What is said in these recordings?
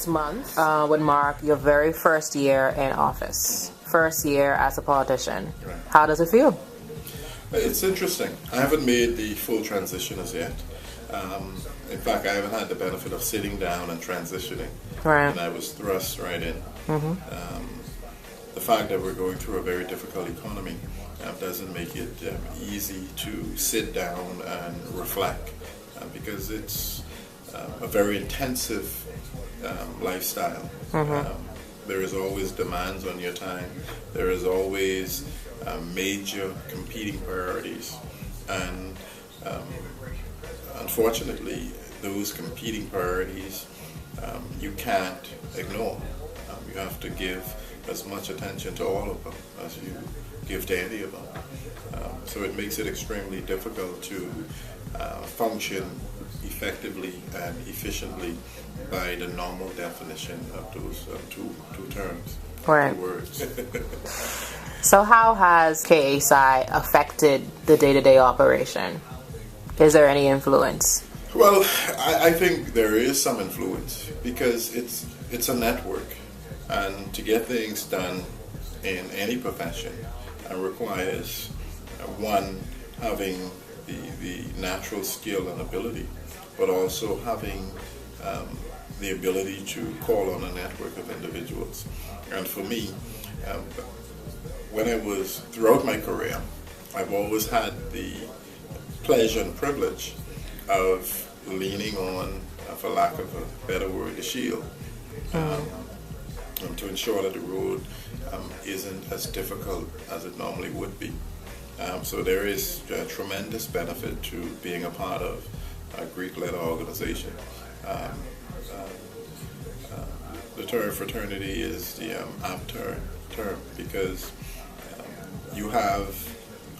next month would mark your very first year in office, first year as a politician. Right. How does it feel? It's interesting. I haven't made the full transition as yet. In fact, I haven't had the benefit of sitting down and transitioning. Right. And I was thrust right in. The fact that we're going through a very difficult economy doesn't make it easy to sit down and reflect because it's a very intensive lifestyle. There is always demands on your time. There is always major competing priorities. And unfortunately, those competing priorities you can't ignore. You have to give as much attention to all of them as you give to any of them. So it makes it extremely difficult to function effectively and efficiently by the normal definition of those two terms, Right. 2 words. So how has KAPSI affected the day-to-day operation? Is there any influence? Well, I think there is some influence because it's a network, and to get things done in any profession requires one, having the natural skill and ability, but also having the ability to call on a network of individuals. And for me, throughout my career, I've always had the pleasure and privilege of leaning on, for lack of a better word, the shield, to ensure that the road isn't as difficult as it normally would be. So there is a tremendous benefit to being a part of a Greek-led organization. The term fraternity is the apt term because you have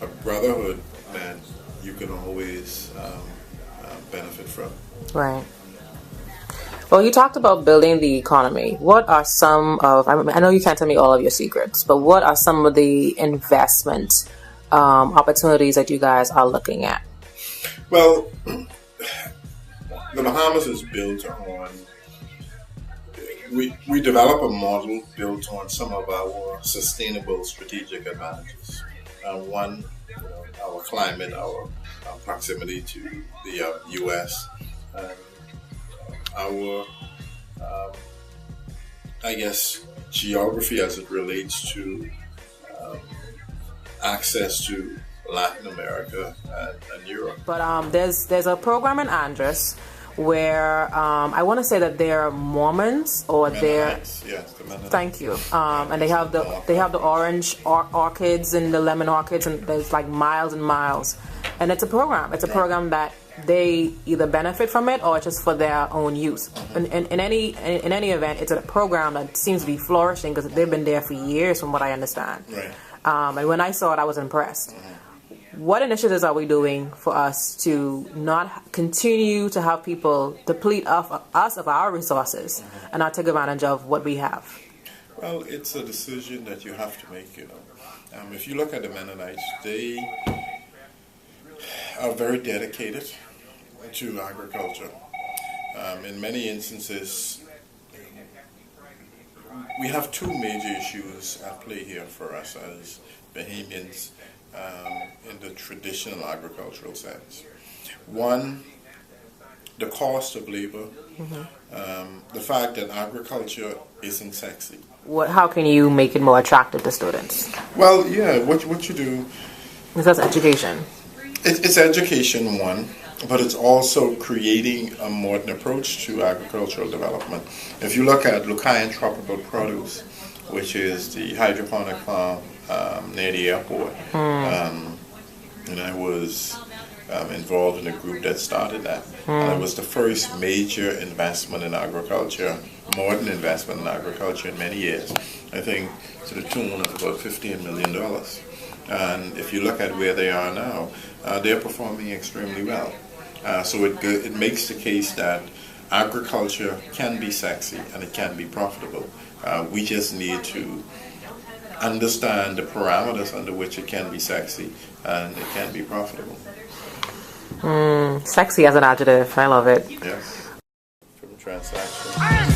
a brotherhood that you can always benefit from. Right. Well, you talked about building the economy. What are some of, I know you can't tell me all of your secrets, but what are some of the investment opportunities that you guys are looking at? Well, the Bahamas is built on, we develop a model built on some of our sustainable strategic advantages. One, our climate, our proximity to the U.S., our, I guess, geography as it relates to access to Latin America and Europe. But there's a program in Andres where I want to say that they're Mormons or they're Yes, the Mennonites. Thank you. And they have the orange orchids and the lemon orchids, and there's like miles and miles. And it's a program. It's a program that they either benefit from it or it's just for their own use. In any event, it's a program that seems to be flourishing because they've been there for years, from what I understand. Right. And when I saw it, I was impressed. What initiatives are we doing for us to not continue to have people deplete us of our resources and not take advantage of what we have? Well, it's a decision that you have to make, If you look at the Mennonites, they are very dedicated to agriculture. In many instances, we have 2 major issues at play here for us as Bahamians in the traditional agricultural sense. One, the cost of labor, the fact that agriculture isn't sexy. How can you make it more attractive to students? Well, yeah, what you do... That's education. It's education, one, but it's also creating a modern approach to agricultural development. If you look at Lucayan Tropical Produce, which is the hydroponic farm near the airport, and I was involved in a group that started that. And it was the first major investment in agriculture, modern investment in agriculture in many years. I think to the tune of about $15 million. And if you look at where they are now, they're performing extremely well. So it makes the case that agriculture can be sexy and it can be profitable. We just need to understand the parameters under which it can be sexy and it can be profitable. Sexy as an adjective. I love it. Yes. From transaction.